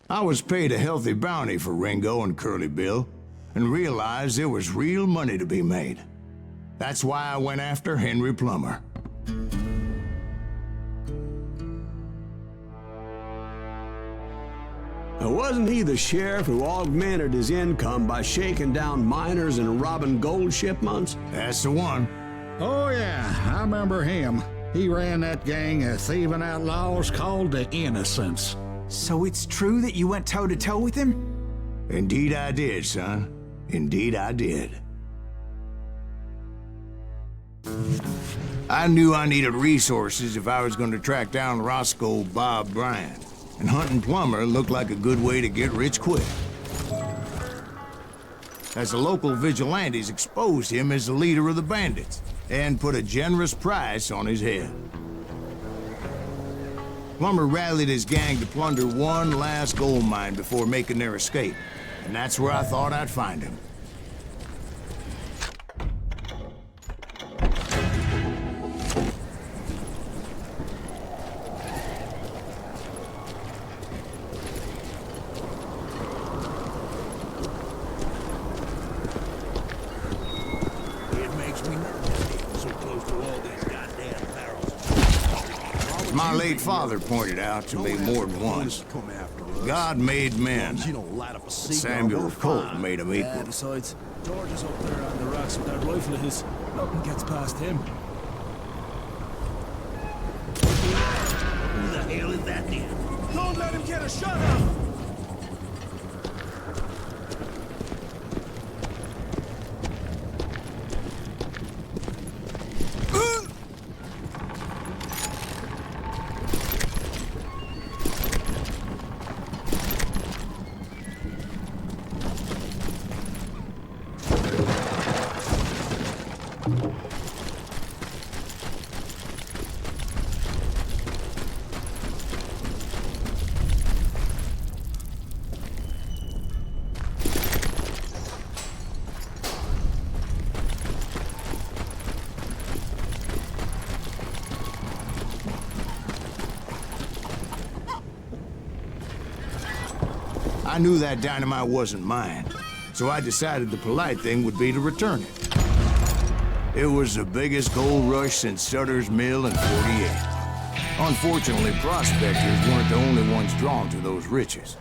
I was paid a healthy bounty for Ringo and Curly Bill, and realized there was real money to be made. That's why I went after Henry Plummer. Wasn't he the sheriff who augmented his income by shaking down miners and robbing gold shipments? That's the one. Oh yeah, I remember him. He ran that gang of thieving outlaws called the Innocents. So it's true that you went toe-to-toe with him? Indeed I did, son. Indeed I did. I knew I needed resources if I was going to track down Roscoe Bob Bryant, and hunting Plummer looked like a good way to get rich quick. As the local vigilantes exposed him as the leader of the bandits, and put a generous price on his head. Plummer rallied his gang to plunder one last gold mine before making their escape, and that's where I thought I'd find him. My late father pointed out to me more than once, God made men, but Samuel Colt made them equal. Besides, George is up there on the rocks with that rifle of his. Nothing gets past him. Who the hell is that then? Don't let him get a shot off! I knew that dynamite wasn't mine, so I decided the polite thing would be to return it. It was the biggest gold rush since Sutter's Mill in '48. Unfortunately, prospectors weren't the only ones drawn to those riches.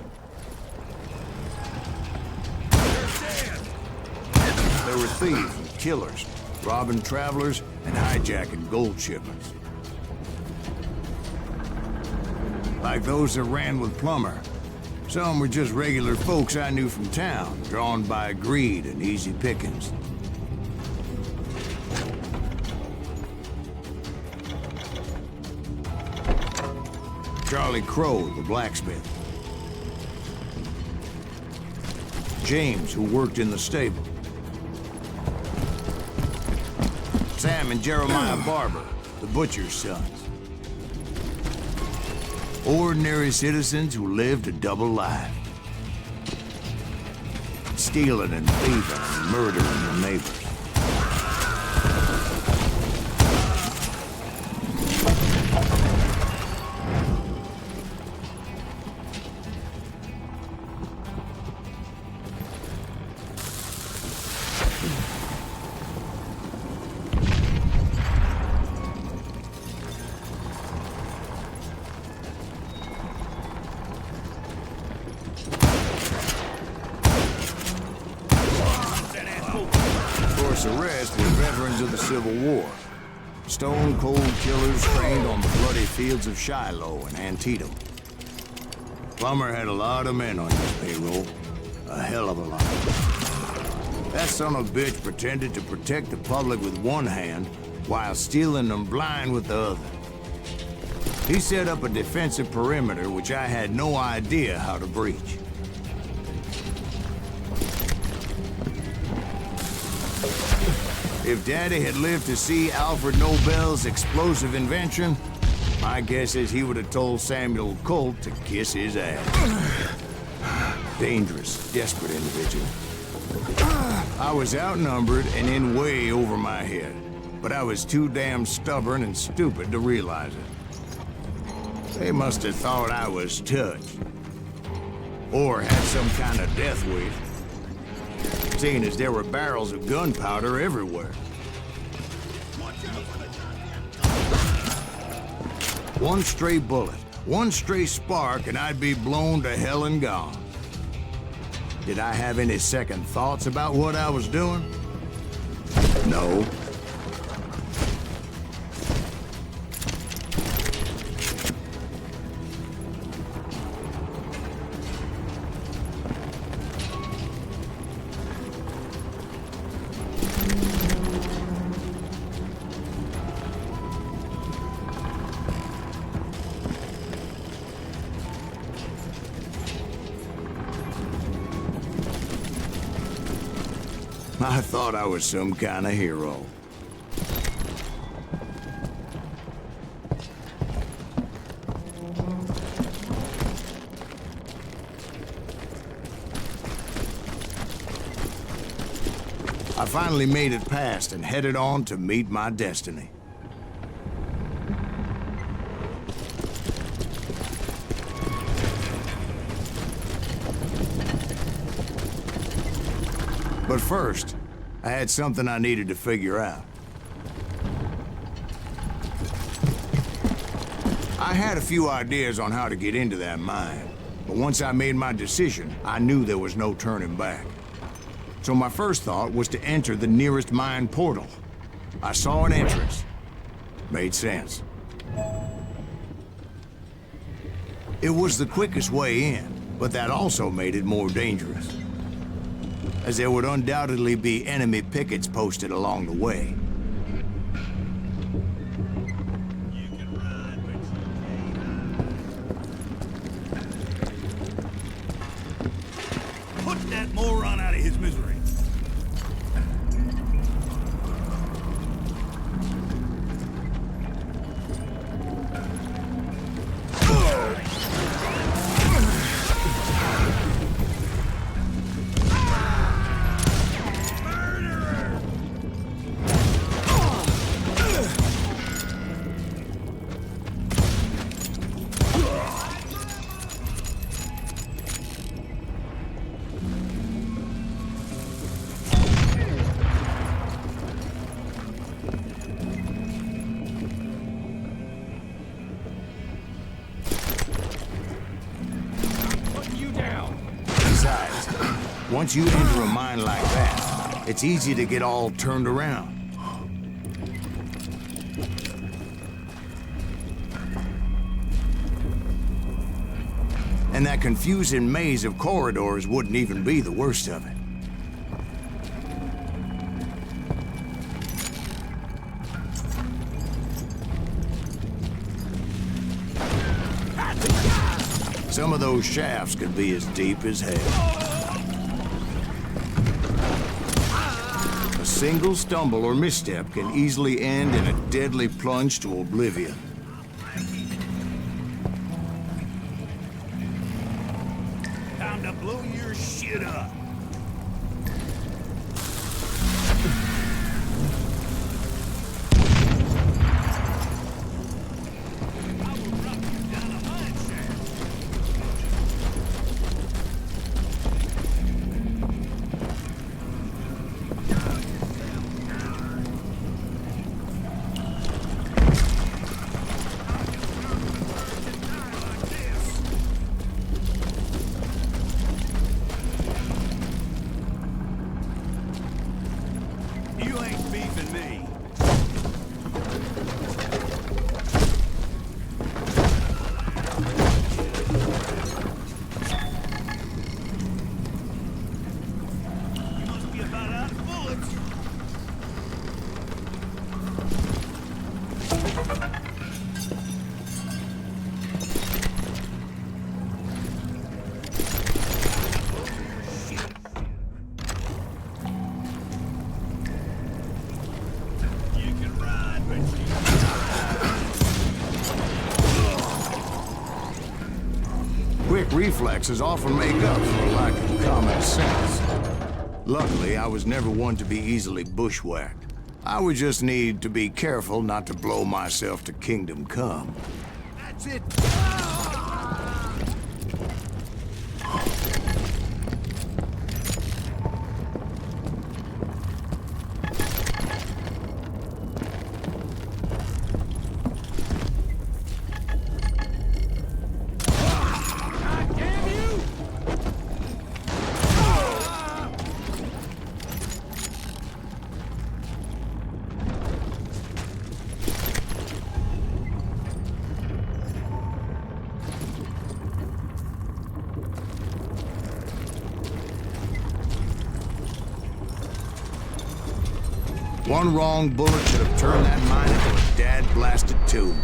There were thieves and killers, robbing travelers and hijacking gold shipments. Like those that ran with Plummer. Some were just regular folks I knew from town, drawn by greed and easy pickings. Charlie Crow, the blacksmith. James, who worked in the stable. Sam and Jeremiah Barber, the butcher's sons. Ordinary citizens who lived a double life. Stealing and thieving and murdering their neighbors. The rest were veterans of the Civil War. Stone-cold killers trained on the bloody fields of Shiloh and Antietam. Plummer had a lot of men on his payroll. A hell of a lot. That son of a bitch pretended to protect the public with one hand while stealing them blind with the other. He set up a defensive perimeter which I had no idea how to breach. If Daddy had lived to see Alfred Nobel's explosive invention, my guess is he would have told Samuel Colt to kiss his ass. Dangerous, desperate individual. I was outnumbered and in way over my head, but I was too damn stubborn and stupid to realize it. They must have thought I was touched. Or had some kind of death wish. Seeing as there were barrels of gunpowder everywhere. One stray bullet, one stray spark, and I'd be blown to hell and gone. Did I have any second thoughts about what I was doing? No. I thought I was some kind of hero. I finally made it past and headed on to meet my destiny. But first, I had something I needed to figure out. I had a few ideas on how to get into that mine, but once I made my decision, I knew there was no turning back. So my first thought was to enter the nearest mine portal. I saw an entrance. Made sense. It was the quickest way in, but that also made it more dangerous, as there would undoubtedly be enemy pickets posted along the way. Put that moron out of his misery. Once you enter a mine like that, it's easy to get all turned around. And that confusing maze of corridors wouldn't even be the worst of it. Some of those shafts could be as deep as hell. A single stumble or misstep can easily end in a deadly plunge to oblivion. Time to blow your shit up. You ain't beefing me. You must be about out of bullets. Quick reflexes often make up for a lack of common sense. Luckily, I was never one to be easily bushwhacked. I would just need to be careful not to blow myself to kingdom come. That's it! One wrong bullet should have turned that mine into a dad-blasted tomb.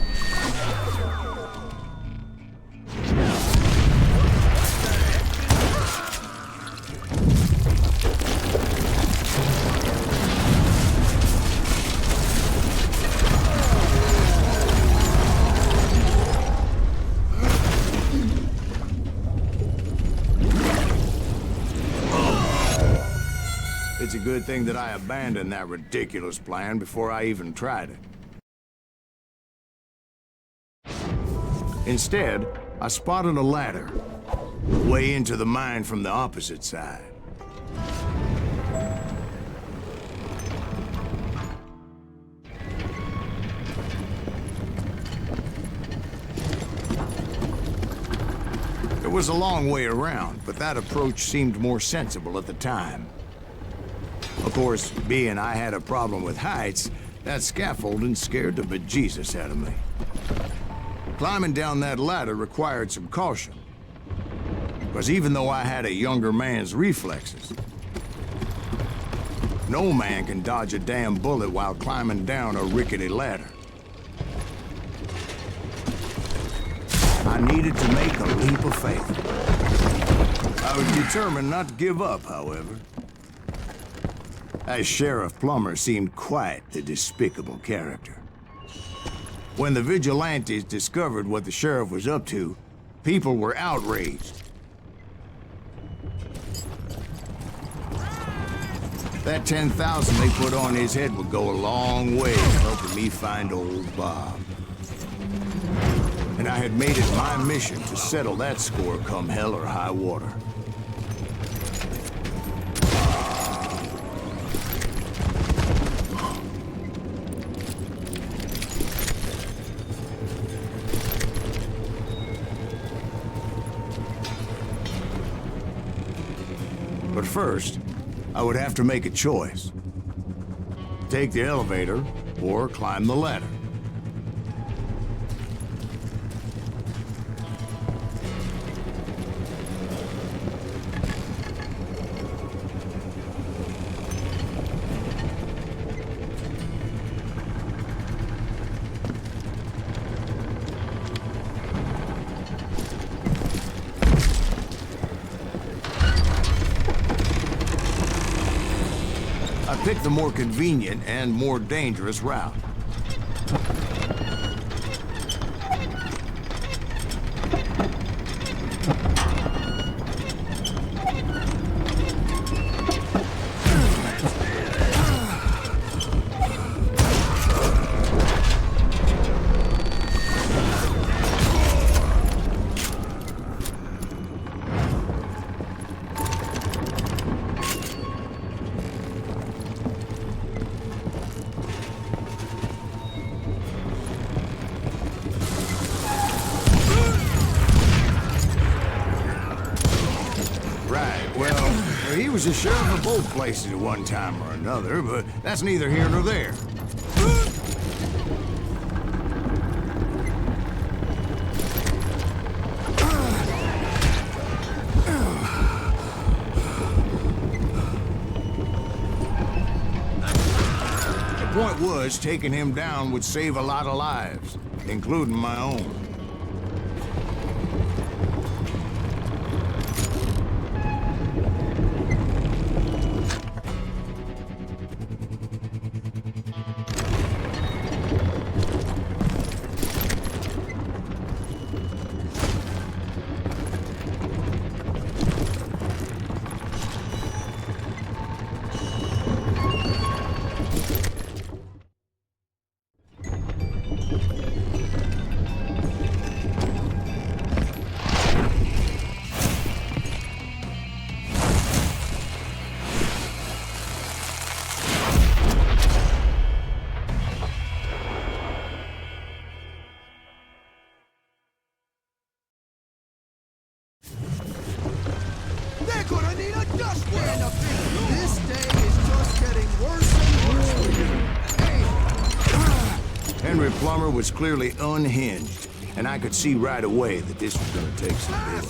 It's a good thing that I abandoned that ridiculous plan before I even tried it. Instead, I spotted a ladder, way into the mine from the opposite side. It was a long way around, but that approach seemed more sensible at the time. Of course, being I had a problem with heights, that scaffolding scared the bejesus out of me. Climbing down that ladder required some caution. Because even though I had a younger man's reflexes, no man can dodge a damn bullet while climbing down a rickety ladder. I needed to make a leap of faith. I was determined not to give up, however. As Sheriff Plummer seemed quite the despicable character. When the vigilantes discovered what the sheriff was up to, people were outraged. That 10,000 they put on his head would go a long way in helping me find old Bob. And I had made it my mission to settle that score come hell or high water. But first, I would have to make a choice. Take the elevator or climb the ladder. I picked the more convenient and more dangerous route. He was the sheriff of both places at one time or another, but that's neither here nor there. The point was, taking him down would save a lot of lives, including my own. They're gonna need a dustpan up here. This day is just getting worse and worse for you. Hey. Henry Plummer was clearly unhinged, and I could see right away that this was gonna take some doing.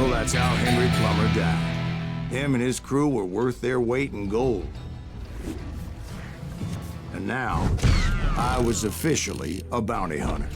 Well, that's how Henry Plummer died. Him and his crew were worth their weight in gold. And now, I was officially a bounty hunter.